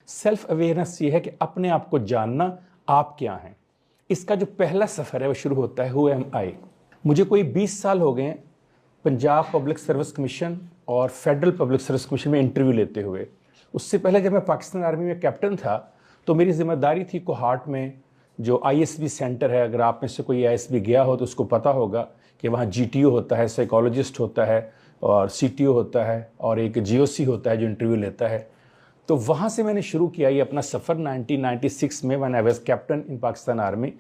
Self awareness ये है कि अपने आप को जानना, आप क्या हैं। इसका जो पहला सफ़र है वो शुरू होता है हु एम आई। मुझे कोई 20 साल हो गए हैं पंजाब पब्लिक सर्विस कमीशन और फेडरल पब्लिक सर्विस कमीशन में इंटरव्यू लेते हुए। उससे पहले जब मैं पाकिस्तान आर्मी में कैप्टन था तो मेरी जिम्मेदारी थी कोहाट में जो आईएसबी सेंटर है। अगर आप में से कोई आईएसबी गया हो तो उसको पता होगा कि वहाँ जीटीओ होता है, साइकोलॉजिस्ट होता है और सीटीओ होता है और एक जीओसी होता है जो इंटरव्यू लेता है। तो वहाँ से मैंने शुरू किया ये अपना सफ़र 1996 में, when I was captain in Pakistan army.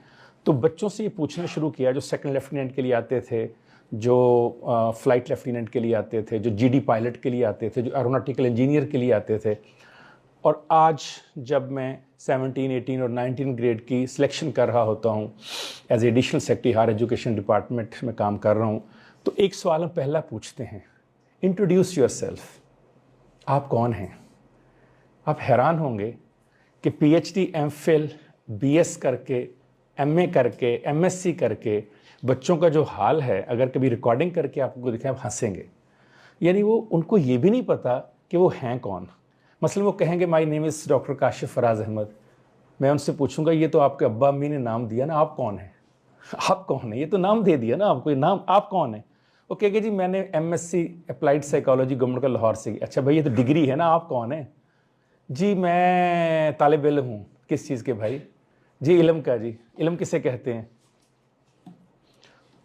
तो बच्चों से ये पूछना शुरू किया जो सेकंड लेफ्टिनेंट के लिए आते थे, जो फ्लाइट लेफ्टिनेंट के लिए आते थे, जो जीडी पायलट के लिए आते थे, जो एरोनॉटिकल इंजीनियर के लिए आते थे। और आज जब मैं 17, 18 और 19 ग्रेड की सिलेक्शन कर रहा होता हूँ as additional secretary higher education department में काम कर रहा हूँ, तो एक सवाल हम पहला पूछते हैं, इंट्रोड्यूस योरसेल्फ, आप कौन हैं। आप हैरान होंगे कि पीएचडी, एमफिल, बीएस करके, एमए करके, एमएससी करके बच्चों का जो हाल है, अगर कभी रिकॉर्डिंग करके आपको दिखाएं आप हंसेंगे। यानी वो उनको ये भी नहीं पता कि वो हैं कौन। मसलन वो कहेंगे my name is doctor Kashif Faraz Ahmed. मैं उनसे पूछूंगा ये तो आपके अब्बा अम्मी ने नाम दिया ना, आप कौन हैं? आप कौन है? ये तो नाम दे दिया ना आपको, ये नाम, आप कौन है? वो कहेंगे जी मैंने एमएससी अप्लाइड साइकोलॉजी गवर्नमेंट का लाहौर से। अच्छा भाई ये तो डिग्री है ना, आप कौन है? जी मैं तालिब इल्म हूँ। किस चीज़ के भाई? जी इल्म का। जी इल्म किसे कहते हैं?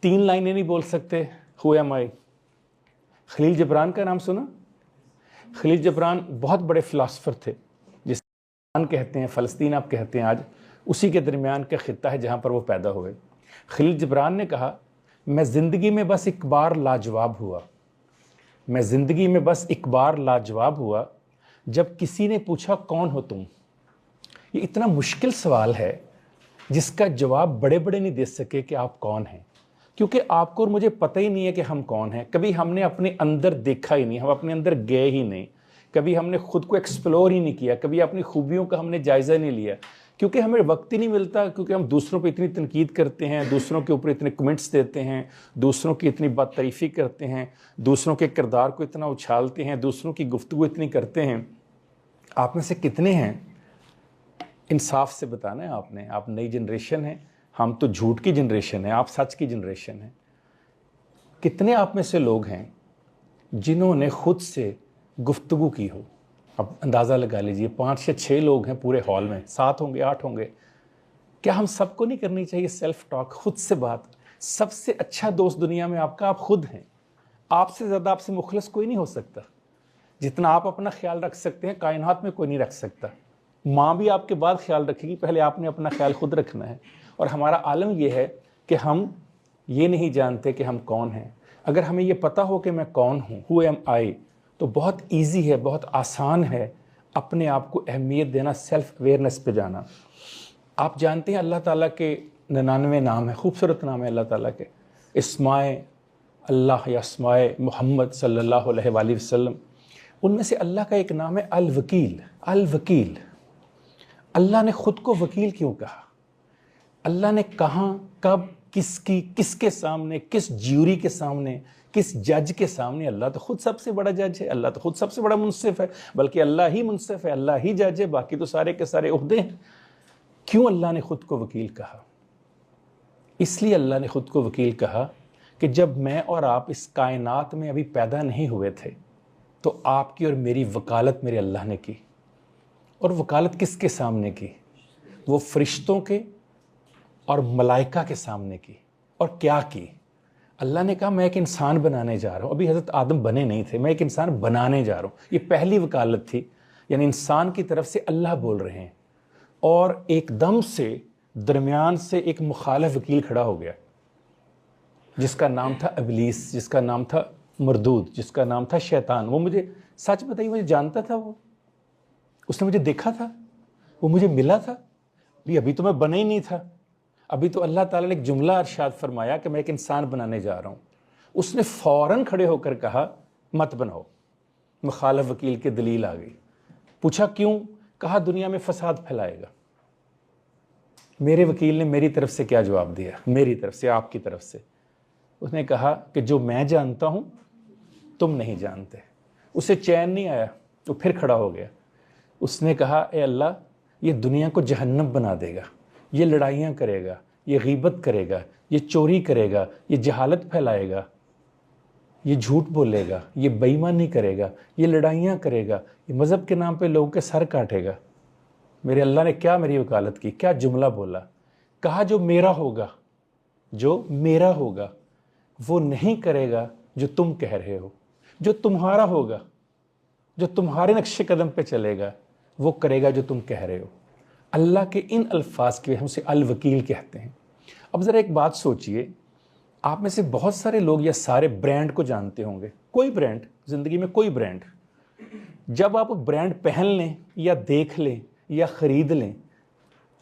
3 लाइनें नहीं बोल सकते। हु एम आई। खलील जिब्रान का नाम सुना? खलील जिब्रान बहुत बड़े फ़िलासफ़र थे, जिसे कहते हैं फ़लस्तीन आप कहते हैं आज, उसी के दरमियान का ख़ित्ता है जहाँ पर वो पैदा हुए। खलील जिब्रान ने कहा मैं ज़िंदगी में बस एक बार लाजवाब हुआ, मैं ज़िंदगी में बस एक बार लाजवाब हुआ जब किसी ने पूछा कौन हो तुम। ये इतना मुश्किल सवाल है जिसका जवाब बड़े बड़े नहीं दे सके कि आप कौन हैं, क्योंकि आपको और मुझे पता ही नहीं है कि हम कौन हैं। कभी हमने अपने अंदर देखा ही नहीं, हम अपने अंदर गए ही नहीं, कभी हमने खुद को एक्सप्लोर ही नहीं किया, कभी अपनी खूबियों का हमने जायज़ा नहीं लिया, क्योंकि हमें वक्त ही नहीं मिलता, क्योंकि हम दूसरों पर इतनी तनकीद करते हैं, दूसरों के ऊपर इतने कमेंट्स देते हैं, दूसरों की इतनी बदतरीफ़ी करते हैं, दूसरों के किरदार को इतना उछालते हैं, दूसरों की गुफ्तगू इतनी करते हैं। आप में से कितने हैं, इंसाफ से बताना है आपने। आप नई जनरेशन है, हम तो झूठ की जनरेशन है, आप सच की जनरेशन है। कितने आप में से लोग हैं जिन्होंने खुद से गुफ्तगू की हो? अब अंदाज़ा लगा लीजिए, 5 या 6 लोग हैं पूरे हॉल में, 7 होंगे, 8 होंगे। क्या हम सबको नहीं करनी चाहिए सेल्फ टॉक, खुद से बात? सबसे अच्छा दोस्त दुनिया में आपका आप खुद हैं। आपसे ज़्यादा आपसे मुखलस कोई नहीं हो सकता। जितना आप अपना ख्याल रख सकते हैं कायनात में कोई नहीं रख सकता। माँ भी आपके बाद ख्याल रखेगी, पहले आपने अपना ख्याल खुद रखना है। और हमारा आलम यह है कि हम ये नहीं जानते कि हम कौन हैं। अगर हमें ये पता हो कि मैं कौन हूँ, हु एम आई, तो बहुत इजी है, बहुत आसान है अपने आप को अहमियत देना, सेल्फ अवेयरनेस पे जाना। आप जानते हैं अल्लाह ताला के 99 नाम है, खूबसूरत नाम है अल्लाह ताला के। इस्माए अल्लाह या इस्माए मोहम्मद सल्लल्लाहु अलैहि वसल्लम, उनमें से अल्लाह का एक नाम है अल वकील। अल वकील, अल्लाह ने खुद को वकील क्यों कहा? अल्लाह ने कहाँ, कब, किसकी, किसके सामने, किस ज्यूरी के सामने, किस जज के सामने? अल्लाह तो खुद सबसे बड़ा जज है, अल्लाह तो खुद सबसे बड़ा मुनसिफ है, बल्कि अल्लाह ही मुनसिफ है, अल्लाह ही जज है, बाकी तो सारे के सारे उहदे हैं। क्यों अल्लाह ने खुद को वकील कहा? इसलिए अल्लाह ने खुद को वकील कहा कि जब मैं और आप इस कायनात में अभी पैदा नहीं हुए थे तो आपकी और मेरी वकालत मेरे अल्लाह ने की। और वकालत किसके सामने की? वो फरिश्तों के और मलाइका के सामने की। और क्या की? अल्लाह ने कहा मैं एक इंसान बनाने जा रहा हूँ। अभी हज़रत आदम बने नहीं थे, मैं एक इंसान बनाने जा रहा हूँ। ये पहली वकालत थी, यानी इंसान की तरफ से अल्लाह बोल रहे हैं। और एकदम से दरमियान से एक मुखालिफ वकील खड़ा हो गया, जिसका नाम था इब्लीस, जिसका नाम था मरदूद, जिसका नाम था शैतान। वो मुझे, सच बताइए, मुझे जानता था, वो उसने मुझे देखा था, वो मुझे मिला था। अभी तो मैं बना ही नहीं था। अभी तो अल्लाह ताला ने एक जुमला इरशाद फरमाया कि मैं एक इंसान बनाने जा रहा हूँ। उसने फ़ौरन खड़े होकर कहा मत बनाओ। मुखालिफ वकील की दलील आ गई। पूछा क्यों? कहा दुनिया में फसाद फैलाएगा। मेरे वकील ने मेरी तरफ से क्या जवाब दिया? मेरी तरफ से, आपकी तरफ से उसने कहा कि जो मैं जानता हूँ तुम नहीं जानते। उसे चैन नहीं आया, तो फिर खड़ा हो गया। उसने कहा, ए अल्लाह, ये दुनिया को जहन्नम बना देगा, ये लड़ाइयाँ करेगा, ये गीबत करेगा, ये चोरी करेगा, ये जहालत फैलाएगा, ये झूठ बोलेगा, ये बेईमानी करेगा, ये लड़ाइयाँ करेगा, ये मज़हब के नाम पे लोगों के सर काटेगा। मेरे अल्लाह ने क्या मेरी वकालत की, क्या जुमला बोला। कहा जो मेरा होगा, जो मेरा होगा वो नहीं करेगा जो तुम कह रहे हो, जो तुम्हारा होगा, जो तुम्हारे नक्शे कदम पे चलेगा वो करेगा जो तुम कह रहे हो। अल्लाह के इन अल्फाज के हमसे अल वकील कहते हैं। अब ज़रा एक बात सोचिए, आप में से बहुत सारे लोग या सारे ब्रांड को जानते होंगे। कोई ब्रांड, ज़िंदगी में कोई ब्रांड, जब आप ब्रांड पहन लें या देख लें या ख़रीद लें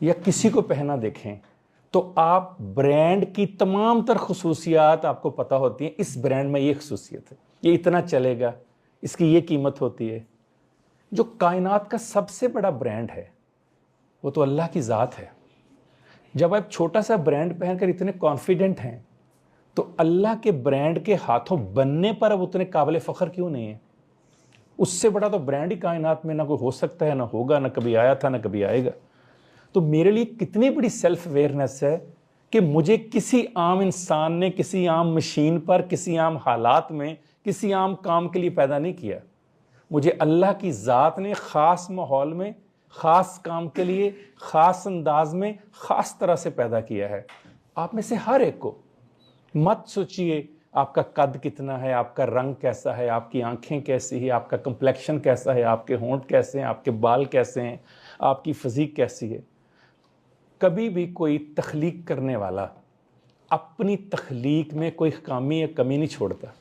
या किसी को पहना देखें तो आप ब्रांड की तमाम तर खुसूसियात आपको पता होती हैं। इस ब्रांड में ये खुसूसियत है, ये इतना चलेगा, इसकी ये कीमत होती है। जो कायनात का सबसे बड़ा ब्रांड है वो तो अल्लाह की ज़ात है। जब आप छोटा सा ब्रांड पहनकर इतने कॉन्फिडेंट हैं तो अल्लाह के ब्रांड के हाथों बनने पर अब उतने काबिल फ़ख्र क्यों नहीं है? उससे बड़ा तो ब्रांड ही कायनात में ना कोई हो सकता है, ना होगा, ना कभी आया था, ना कभी आएगा। तो मेरे लिए कितनी बड़ी सेल्फ अवेयरनेस है कि मुझे किसी आम इंसान ने किसी आम मशीन पर, किसी आम हालात में, किसी आम काम के लिए पैदा नहीं किया। मुझे अल्लाह की ज़ात ने ख़ास माहौल में, ख़ास काम के लिए, ख़ास अंदाज में, ख़ास तरह से पैदा किया है। आप में से हर एक को मत सोचिए आपका कद कितना है, आपका रंग कैसा है, आपकी आंखें कैसी है, आपका कंप्लेक्शन कैसा है, आपके होंठ कैसे हैं, आपके बाल कैसे हैं, आपकी फिज़ीक कैसी है। कभी भी कोई तख्लीक करने वाला अपनी तख्लीक में कोई खामी या कमी नहीं छोड़ता।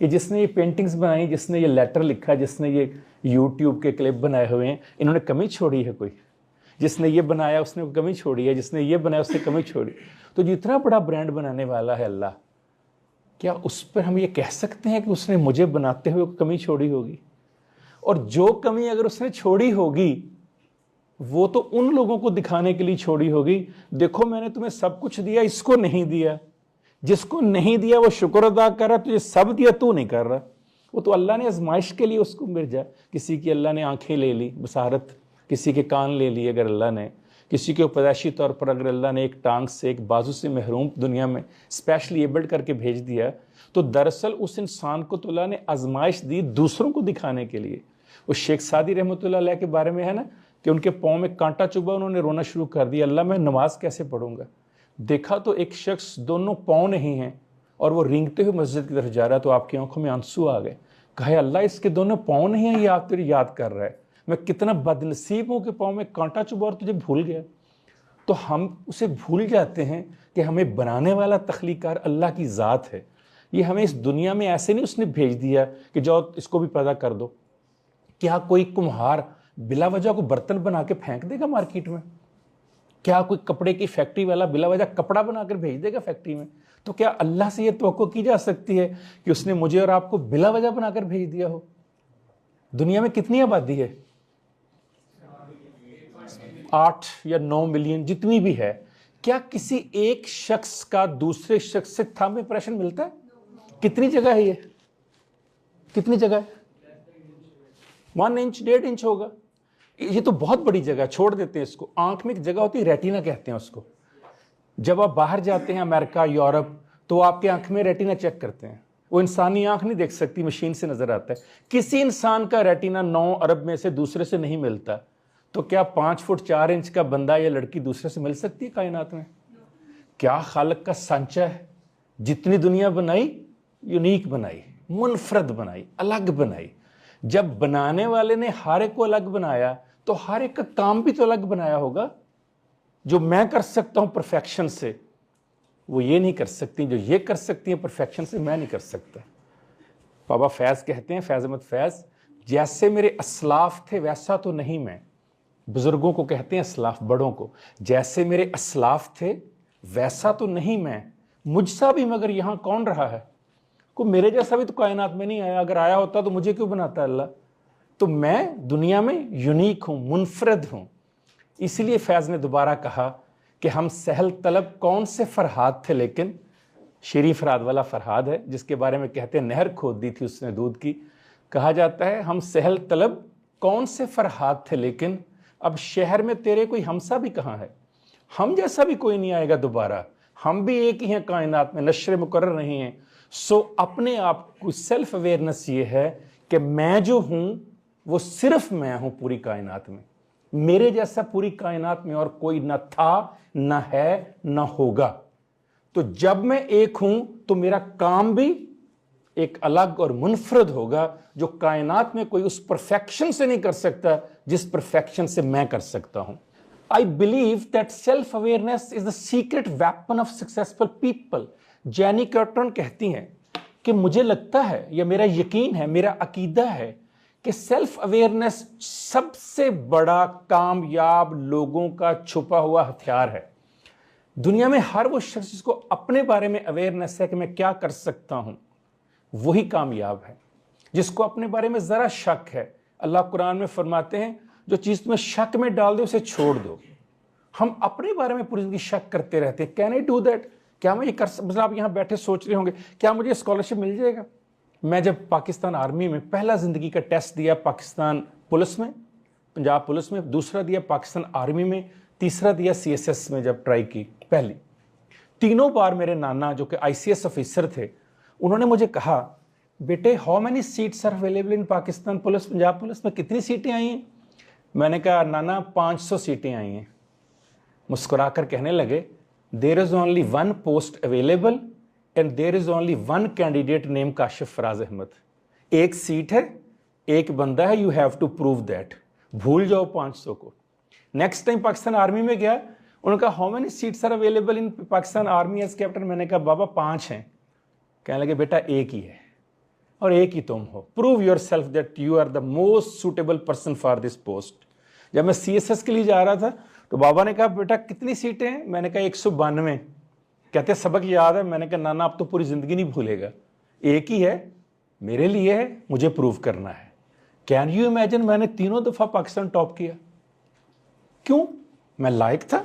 ये जिसने ये पेंटिंग्स बनाई, जिसने ये लेटर लिखा, जिसने ये यूट्यूब के क्लिप बनाए हुए हैं, इन्होंने कमी छोड़ी है कोई? जिसने ये बनाया उसने कमी छोड़ी है, जिसने ये बनाया उसने कमी छोड़ी। तो जितना बड़ा ब्रांड बनाने वाला है अल्लाह, क्या उस पर हम ये कह सकते हैं कि उसने मुझे बनाते हुए कमी छोड़ी होगी? और जो कमी अगर उसने छोड़ी होगी वो तो उन लोगों को दिखाने के लिए छोड़ी होगी, देखो मैंने तुम्हें सब कुछ दिया, इसको नहीं दिया। जिसको नहीं दिया वो शुक्र अदा कर रहा, तुझे सब दिया तू नहीं कर रहा। वो तो अल्लाह ने आजमाइश के लिए उसको भेजा। किसी की अल्लाह ने आंखें ले ली बसारत, किसी के कान ले लिए अगर अल्लाह ने, किसी के पैदाइशी तौर पर अगर अल्लाह ने एक टांग से, एक बाजू से महरूम दुनिया में स्पेशली एबल्ड करके भेज दिया, तो दरअसल उस इंसान को तो अल्लाह ने आजमाइश दी दूसरों को दिखाने के लिए। उस शेख सादी रहमतुल्लाह अलैह के बारे में है ना कि उनके पाँव में कांटा चुभा, उन्होंने रोना शुरू कर दिया, अल्लाह मैं नमाज कैसे पढ़ूंगा। देखा तो एक शख्स दोनों पाँव नहीं हैं और वो रेंगते हुए मस्जिद की तरफ जा रहा है, तो आपकी आंखों में आंसू आ गए। कहा अल्लाह इसके दोनों पाँव नहीं हैं, ये आप तेरी याद कर रहा है। मैं कितना बदनसीब हूँ कि पाँव में कांटा चुभा और तुझे भूल गया। तो हम उसे भूल जाते हैं कि हमें बनाने वाला तख्लीकार अल्लाह की ज़ात है। ये हमें इस दुनिया में ऐसे नहीं उसने भेज दिया कि जाओ इसको भी पैदा कर दो। क्या कोई कुम्हार बिला वजह को बर्तन बना के फेंक देगा मार्केट में? क्या कोई कपड़े की फैक्ट्री वाला बिला वजह कपड़ा बनाकर भेज देगा फैक्ट्री में? तो क्या अल्लाह से यह तवक्को की जा सकती है कि उसने मुझे और आपको बिला वजह बनाकर भेज दिया हो? दुनिया में कितनी आबादी है? 8 या 9 मिलियन जितनी भी है। क्या किसी एक शख्स का दूसरे शख्स से थंब इंप्रेशन मिलता है? कितनी जगह है ये? कितनी जगह है? 1 इंच 1.5 इंच होगा। ये तो बहुत बड़ी जगह, छोड़ देते हैं इसको। आंख में एक जगह होती है, रेटिना कहते हैं उसको। जब आप बाहर जाते हैं अमेरिका, यूरोप, तो आपके आंख में रेटिना चेक करते हैं। वो इंसानी आंख नहीं देख सकती, मशीन से नजर आता है। किसी इंसान का रेटिना 9 अरब में से दूसरे से नहीं मिलता। तो क्या 5 फुट 4 इंच का बंदा या लड़की दूसरे से मिल सकती है कायनात में? क्या खालिक का सांचा है। जितनी दुनिया बनाई, यूनिक बनाई, मुनफरद बनाई, अलग बनाई। जब बनाने वाले ने हर एक को अलग बनाया तो हर एक का काम भी तो अलग बनाया होगा। जो मैं कर सकता हूं परफेक्शन से, वो ये नहीं कर सकती। जो ये कर सकती हैं परफेक्शन से, मैं नहीं कर सकता। बाबा फैज़ कहते हैं, फैज़ अहमद फैज़, जैसे मेरे असलाफ थे वैसा तो नहीं मैं। बुजुर्गों को कहते हैं असलाफ, बड़ों को। जैसे मेरे असलाफ थे वैसा तो नहीं मैं, मुझसा भी मगर यहां कौन रहा है? को मेरे जैसा भी तो कायनात में नहीं आया। अगर आया होता तो मुझे क्यों बनाता अल्लाह? तो मैं दुनिया में यूनिक हूं, मुनफरद हूं। इसलिए फैज़ ने दोबारा कहा कि हम सहल तलब कौन से फरहाद थे, लेकिन शेरी फरहाद वाला फरहाद है जिसके बारे में कहते हैं नहर खोद दी थी उसने दूध की। कहा जाता है हम सहल तलब कौन से फरहाद थे, लेकिन अब शहर में तेरे कोई हमसा भी कहाँ है, हम जैसा भी कोई नहीं आएगा दोबारा, हम भी एक ही हैं कायनात में, नश्र मुकर्रर नहीं है। सो अपने आप को सेल्फ अवेयरनेस ये है कि मैं जो हूं वो सिर्फ मैं हूं पूरी कायनात में, मेरे जैसा पूरी कायनात में और कोई न था, न है, न होगा। तो जब मैं एक हूं तो मेरा काम भी एक अलग और मुनफरद होगा, जो कायनात में कोई उस परफेक्शन से नहीं कर सकता जिस परफेक्शन से मैं कर सकता हूं। I believe that self-awareness is the secret weapon of successful people. Jenny Curtin कहती हैं कि मुझे लगता है, या मेरा यकीन है, मेरा अकीदा है कि सेल्फ अवेयरनेस सबसे बड़ा कामयाब लोगों का छुपा हुआ हथियार है। दुनिया में हर वो शख्स जिसको अपने बारे में अवेयरनेस है कि मैं क्या कर सकता हूं, वही कामयाब है। जिसको अपने बारे में जरा शक है, अल्लाह कुरान में फरमाते हैं जो चीज तुम्हें शक में डाल दे उसे छोड़ दो। हम अपने बारे में पूरी जिंदगी शक करते रहते हैं, कैन आई डू दैट, क्या मैं ये कर मतलब आप यहां बैठे सोच रहे होंगे क्या मुझे स्कॉलरशिप मिल जाएगा। मैं जब पाकिस्तान आर्मी में पहला जिंदगी का टेस्ट दिया, पाकिस्तान पुलिस में, पंजाब पुलिस में, दूसरा दिया पाकिस्तान आर्मी में, तीसरा दिया CSS में जब ट्राई की पहली, तीनों बार मेरे नाना जो कि ICS ऑफिसर थे, उन्होंने मुझे कहा बेटे how many seats are available in Pakistan police, Punjab police में कितनी सीटें आई हैं। मैंने कहा नाना 500 सीटें आई हैं। मुस्कुराकर कहने लगे there is only one post available and there is only one candidate name Kashif Faraz Ahmed. एक सीट है, एक बंदा है, you have to prove that. भूल जाओ 500 को। नेक्स्ट टाइम पाकिस्तान आर्मी में गया, उन्होंने कहा how many seats are available in Pakistan army as captain. मैंने कहा बाबा 5 हैं। कहने लगे बेटा एक ही है और एक ही तुम हो, prove yourself that you are the most suitable person for this post. जब मैं CSS के लिए जा रहा था तो बाबा ने कहा बेटा कितनी सीटें हैं, मैंने कहा 192। कहते सबक याद है, मैंने कहा नाना अब तो पूरी जिंदगी नहीं भूलेगा, एक ही है, मेरे लिए है, मुझे प्रूव करना है। कैन यू इमेजिन, मैंने 3 दफा पाकिस्तान टॉप किया। क्यों? मैं लायक था,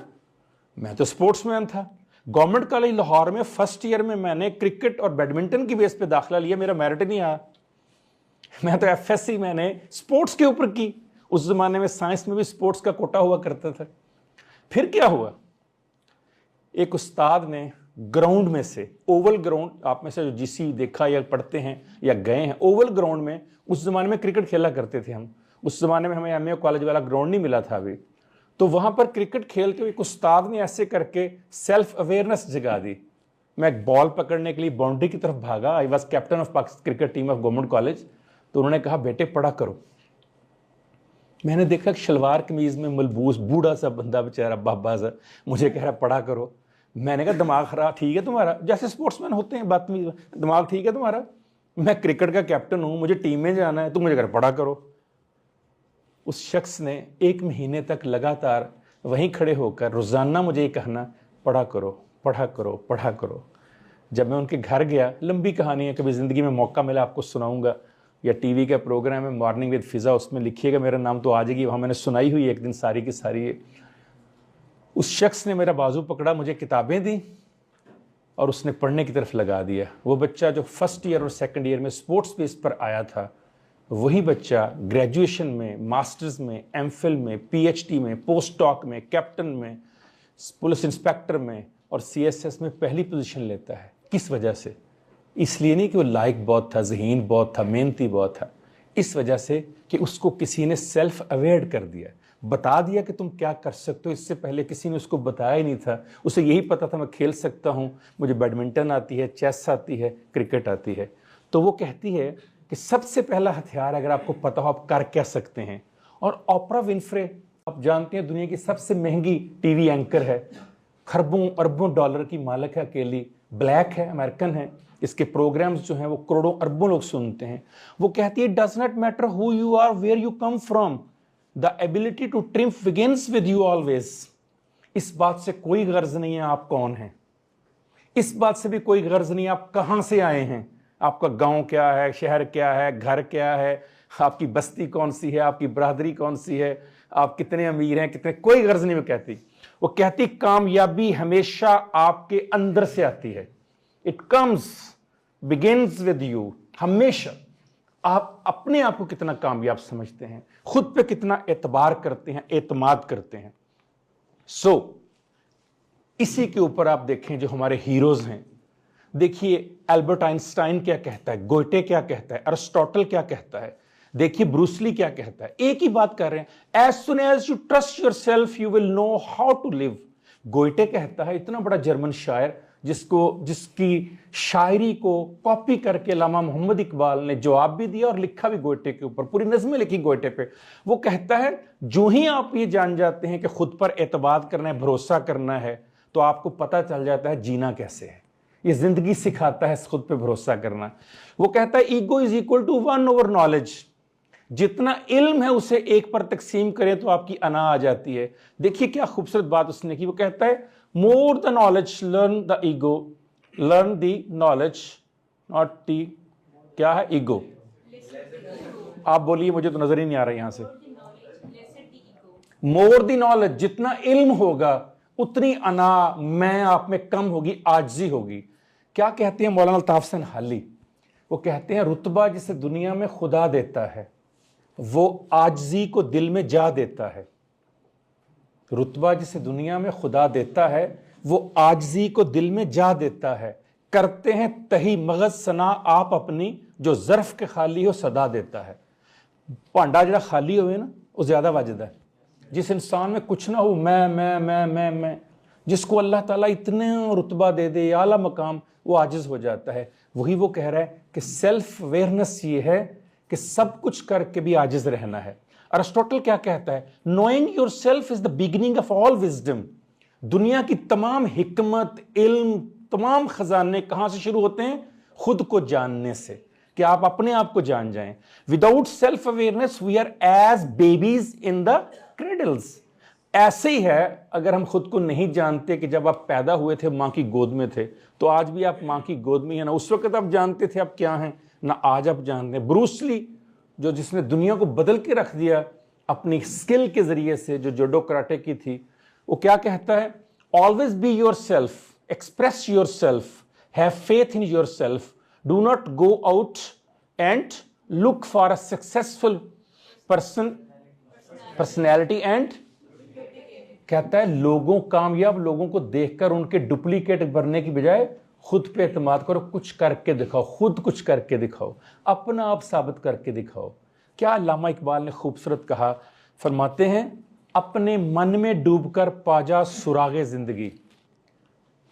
मैं तो स्पोर्ट्समैन था। गवर्नमेंट कॉलेज लाहौर में फर्स्ट ईयर में मैंने क्रिकेट और बैडमिंटन की बेस पे दाखिला लिया, मेरा मेरिट नहीं आया। मैं तो FSC मैंने स्पोर्ट्स के ऊपर की। उस जमाने में साइंस में भी स्पोर्ट्स का कोटा हुआ करता था। फिर क्या हुआ, एक उस्ताद ने ग्राउंड में से, ओवल ग्राउंड, आप में से जो GC देखा या पढ़ते हैं या गए हैं, ओवल ग्राउंड में उस जमाने में क्रिकेट खेला करते थे हम। उस जमाने में हमें MA कॉलेज वाला ग्राउंड नहीं मिला था अभी, तो वहां पर क्रिकेट खेलते हुए एक उस्ताद ने ऐसे करके सेल्फ अवेयरनेस जगा दी। मैं एक बॉल पकड़ने के लिए बाउंड्री की तरफ भागा, I was captain of Pakistan cricket team of government college. तो उन्होंने कहा बेटे पढ़ा करो। मैंने देखा शलवार कमीज में मलबूस बूढ़ा सा बंदा बेचारा बाबा सा मुझे कह रहा पढ़ा करो। मैंने कहा दिमाग खराब ठीक है तुम्हारा, जैसे स्पोर्ट्समैन होते हैं बदतमीज, दिमाग ठीक है तुम्हारा, मैं क्रिकेट का कैप्टन हूं, मुझे टीम में जाना है, तुम मुझे कह पढ़ा करो। उस शख्स ने 1 महीने तक लगातार वहीं खड़े होकर रोजाना मुझे ये कहना पढ़ा करो पढ़ा करो पढ़ा करो। जब मैं उनके घर गया, लंबी कहानी है, कभी ज़िंदगी में मौका मिला आपको सुनाऊंगा, या टीवी का प्रोग्राम है मॉर्निंग विद फिज़ा, उसमें लिखिएगा, मेरा नाम तो आ जाएगी, वहाँ मैंने सुनाई हुई एक दिन सारी की सारी। उस शख्स ने मेरा बाजू पकड़ा, मुझे किताबें दी और उसने पढ़ने की तरफ लगा दिया। वो बच्चा जो फर्स्ट ईयर और सेकंड ईयर में स्पोर्ट्स बेस पर आया था, वही बच्चा ग्रेजुएशन में, मास्टर्स में, MPhil में, PhD में, पोस्ट डॉक में, कैप्टन में, पुलिस इंस्पेक्टर में और CSS में पहली पोजीशन लेता है। किस वजह से? इसलिए नहीं कि वो लायक बहुत था, ज़हीन बहुत था, मेहनती बहुत था, इस वजह से कि उसको किसी ने सेल्फ अवेयर कर दिया, बता दिया कि तुम क्या कर सकते हो। इससे पहले किसी ने उसको बताया ही नहीं था। उसे यही पता था मैं खेल सकता हूँ, मुझे बैडमिंटन आती है, चेस आती है, क्रिकेट आती है। तो वो कहती है कि सबसे पहला हथियार अगर आपको पता हो आप कर क्या सकते हैं। और ओपरा विनफ्रे आप जानते हैं दुनिया की सबसे महंगी टीवी एंकर है, खरबों अरबों डॉलर की मालिक है अकेली, ब्लैक है, अमेरिकन है, इसके प्रोग्राम्स जो हैं वो करोड़ों अरबों लोग सुनते हैं। वो कहती है does not matter who you are, where you come from, the ability to triumph begins with you always. इस बात से कोई गर्ज नहीं है आप कौन हैं, इस बात से भी कोई गर्ज नहीं आप कहां से आए हैं, आपका गांव क्या है, शहर क्या है, घर क्या है, आपकी बस्ती कौन सी है, आपकी बरादरी कौन सी है, आप कितने अमीर हैं कितने, कोई गर्ज नहीं। वो कहती कामयाबी हमेशा आपके अंदर से आती है। It comes begins with you, हमेशा आप अपने आप को कितना कामयाब समझते हैं, खुद पे कितना एतबार करते हैं, एतमाद करते हैं। इसी के ऊपर आप देखें जो हमारे हीरोज हैं। देखिए एल्बर्ट आइंस्टाइन क्या कहता है, गोइटे क्या कहता है, अरिस्टोटल क्या कहता है, देखिए ब्रूसली क्या कहता है। एक ही बात कर रहे हैं, as soon as you trust yourself you will know how to live. Goethe कहता है, इतना बड़ा जर्मन शायर जिसकी शायरी को कॉपी करके अल्लामा मोहम्मद इकबाल ने जवाब भी दिया और लिखा भी गोइटे के ऊपर, पूरी नज़में लिखी गोइटे पे। वो कहता है जो ही आप ये जान जाते हैं कि खुद पर एतबार करना है, भरोसा करना है, तो आपको पता चल जाता है जीना कैसे है। ये जिंदगी सिखाता है खुद पे भरोसा करना। वो कहता है ego is equal to 1 over knowledge. जितना इल्म है उसे 1 पर तकसीम करें तो आपकी अना आ जाती है। देखिए क्या खूबसूरत बात उसने की। वो कहता है more the knowledge learn the ego, learn the knowledge not the, क्या है ईगो। आप बोलिए, मुझे तो नजर ही नहीं आ रहा यहां से। मोर द नॉलेज, जितना इल्म होगा उतनी अना मैं आप में कम होगी, आजिज़ी होगी। क्या कहते हैं मौलाना अल्ताफ हसन हाली? वो कहते हैं रुतबा जिसे दुनिया में खुदा देता है वो आजिज़ी को दिल में जा देता है। रुतबा जिसे दुनिया में खुदा देता है वो आजिज़ी को दिल में जा देता है। करते हैं तही मगज सना आप अपनी, जो ज़र्फ के खाली हो सदा देता है। भांडा जरा खाली होवे ना वो ज्यादा वजदा है। जिस इंसान में कुछ ना हो, मैं, जिसको अल्लाह ताला इतने रुतबा दे दे, आला मकाम, वो आजिज़ हो जाता है। वही वो कह रहा है कि सेल्फ अवेयरनेस ये है कि सब कुछ करके भी आजिज़ रहना है। अरिस्टोटल क्या कहता है? Knowing your self is the beginning of all wisdom. दुनिया की तमाम हिकमत, इल्म, तमाम खजाने कहां से शुरू होते हैं? खुद को जानने से, कि आप अपने आप को जान जाएं। Without self awareness we are as babies in the cradles. ऐसे ही है अगर हम खुद को नहीं जानते कि जब आप पैदा हुए थे मां की गोद में थे, तो आज भी आप मां की गोद में हैं ना। उस वक्त आप जानते थे आप क्या हैं, ना आज आप जानते हैं। ब्रूसली जिसने दुनिया को बदल के रख दिया अपनी स्किल के जरिए से, जो जूडो कराटे की थी, वो क्या कहता है? Always be your self, express your self, have faith in your self, do not go out and look for a successful personality and, कहता है कामयाब लोगों को देखकर उनके डुप्लीकेट बनने की बजाय खुद पे एतमाद करो, कुछ करके दिखाओ, खुद कुछ करके दिखाओ, अपना आप साबित करके दिखाओ। क्या अल्लामा इकबाल ने खूबसूरत कहा, फरमाते हैं अपने मन में डूबकर पाजा सुरागे जिंदगी।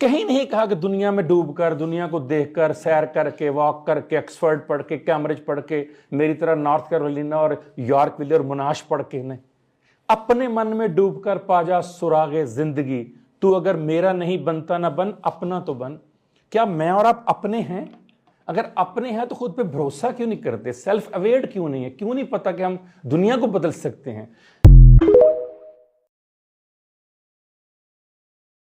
कहीं नहीं कहा कि दुनिया में डूबकर, दुनिया को देखकर, सैर करके, वॉक करके, ऑक्सफर्ड पढ़ के, कैम्ब्रिज पढ़ के, मेरी तरह नॉर्थ कैरोलिना और यॉर्कविले और मोनाश पढ़ के नहीं। अपने मन में डूबकर पाजा सुरागे जिंदगी, तू अगर मेरा नहीं बनता ना बन, अपना तो बन। क्या मैं और आप अपने हैं? अगर अपने हैं तो खुद पे भरोसा क्यों नहीं करते? सेल्फ अवेयर क्यों नहीं है? क्यों नहीं पता कि हम दुनिया को बदल सकते हैं?